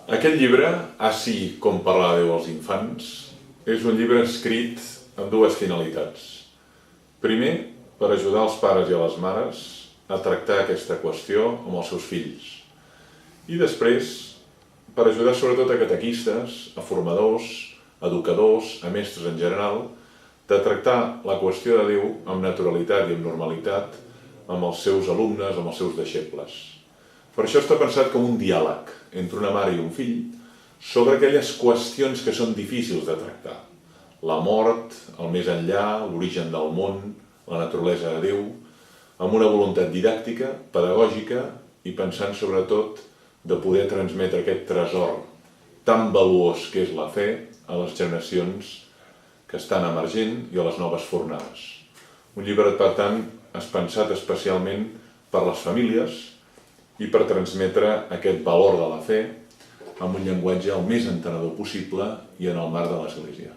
Aquest llibre, Ací com parlar de Déu als infants, és un llibre escrit amb dues finalitats. Primer, per ajudar els pares i a les mares a tractar aquesta qüestió amb els seus fills. I després, per ajudar sobretot a catequistes, a formadors, a educadors, a mestres en general, de tractar la qüestió de Déu amb naturalitat i amb normalitat amb els seus alumnes, amb els seus deixebles. Per això està pensat com un diàleg entre una mare i un fill sobre aquelles qüestions que són difícils de tractar. La mort, el més enllà, l'origen del món, la naturalesa de Déu, amb una voluntat didàctica, pedagògica i pensant sobretot de poder transmetre aquest tresor tan valuós que és la fe a les generacions que estan emergent i a les noves fornades. Un llibre, per tant, és pensat especialment per les famílies i per transmetre aquest valor de la fe amb un llenguatge el més entenedor possible i en el marc de l'Església.